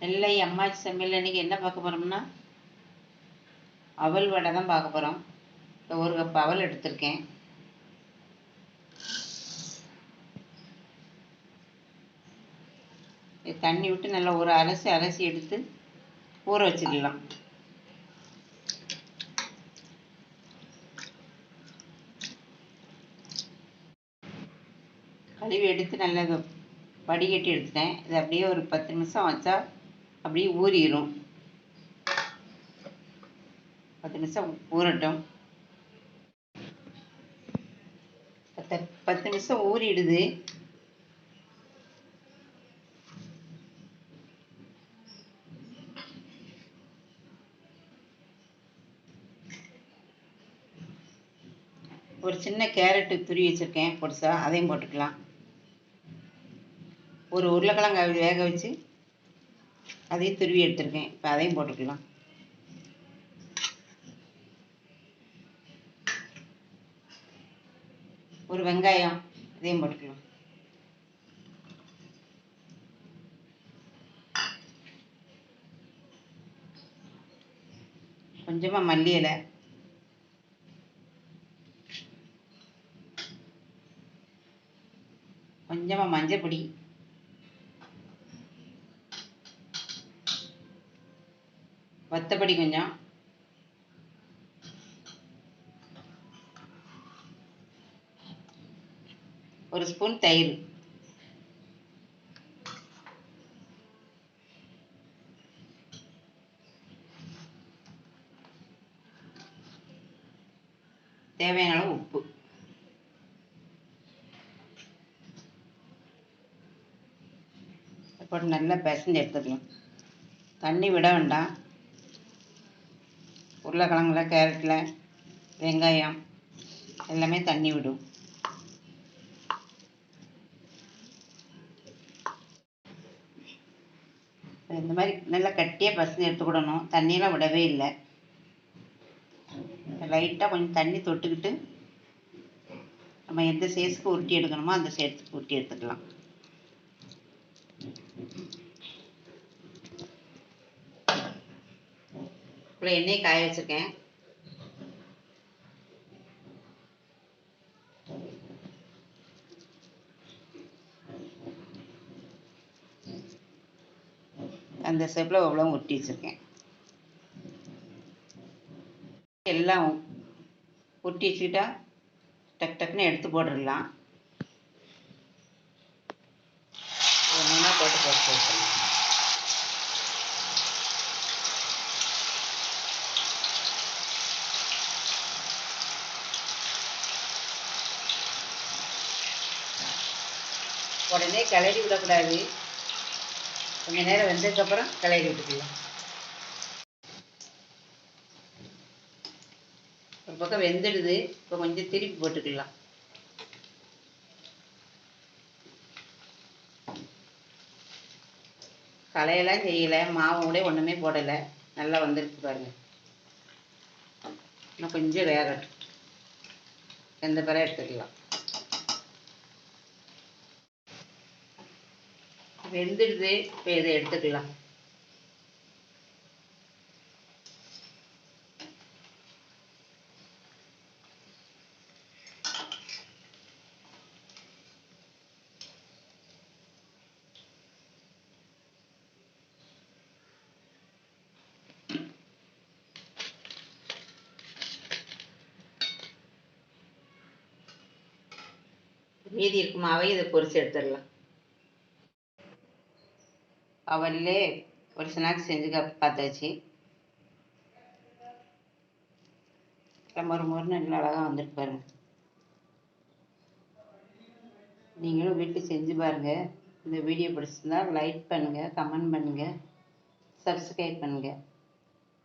நெல்லை அம்மாச்சி சமையல் அன்றைக்கி என்ன பார்க்க போகிறோம்னா அவல் வடை தான் பார்க்க போகிறோம். இப்போ 1 கப் அவல் எடுத்திருக்கேன். தண்ணி விட்டு நல்லா ஒரு அலசி எடுத்து ஊற வச்சுக்கலாம். கழுவி எடுத்து நல்லா வடிகட்டி எடுத்துட்டேன். இது அப்படியே ஒரு 10 நிமிஷம் வச்சா அப்படியே ஊறிடும். 10 நிமிஷம் ஊறட்டும். 10 நிமிஷம் ஊறிடுது. ஒரு சின்ன கேரட்டு துருவி வச்சுருக்கேன் பொடிசா, அதையும் போட்டுக்கலாம். ஒரு உருளைக்கிழங்கு வேக வச்சு அதையும் துருவி எடுத்துருக்கேன். இப்போ அதையும் போட்டுக்கலாம். ஒரு வெங்காயம் இதையும் போட்டுக்கலாம். கொஞ்சமாக மல்லி இலை, கொஞ்சமாக மஞ்சள் பொடி, வத்தப்பொடி கொஞ்சம், ஒரு ஸ்பூன் தயிர், தேவையான அளவு உப்பு. போட்டு நல்லா பிசைஞ்சு எடுத்துக்கலாம். தண்ணி விட வேண்டாம். உருளைக்கிழங்குல கேரட்டில் வெங்காயம் எல்லாமே தண்ணி விடும். இந்த மாதிரி நல்லா கட்டியாக பசங்க எடுத்துக்கிடணும். தண்ணியெல்லாம் விடவே இல்லை. லைட்டாக கொஞ்சம் தண்ணி தொட்டுக்கிட்டு நம்ம எந்த சைஸ்க்கு உருட்டி எடுக்கணுமோ அந்த சைஸ்க்கு உருட்டி எடுத்துக்கலாம். இப்போ எண்ணெயை காய வச்சுருக்கேன். அந்த ஷேப்பில் அவ்வளோ உருட்டி வச்சுருக்கேன். எல்லாம் உருட்டி வச்சுக்கிட்டா டக்குன்னு எடுத்து போட்டுடலாம். ஒன்றா போட்டு வச்சுக்கலாம். உடனே கிளறி விடக்கூடாது. கொஞ்சம் நேரம் வெந்ததுக்கப்புறம் கிளறி விட்டுக்கலாம். ஒரு பக்கம் வெந்துடுது. இப்போ கொஞ்சம் திருப்பி போட்டுக்கலாம். களையெல்லாம் செய்யலை, மாவு கூட ஒன்றுமே போடலை. நல்லா வந்துருக்கு பாருங்கள். இன்னும் கொஞ்சம் வேகட்டும். வெந்த பிறகு எடுத்துக்கலாம். வெந்துடுது. இப்போ இதை எடுத்துக்கலாம். மீதி இருக்கும் மாவை இதை பொரிச்சு எடுத்துடலாம். அவல்லே ஒரு ஸ்நாக்ஸ் செஞ்சு பார்த்தாச்சு. மொறு நல்லா அழகாக வந்துட்டு பாருங்க. நீங்களும் வீட்டில் செஞ்சு பாருங்கள். இந்த வீடியோ பிடிச்சிருந்தா லைக் பண்ணுங்கள், கமெண்ட் பண்ணுங்கள், சப்ஸ்கிரைப் பண்ணுங்கள்.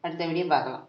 அடுத்த வீடியோ பார்க்கலாம்.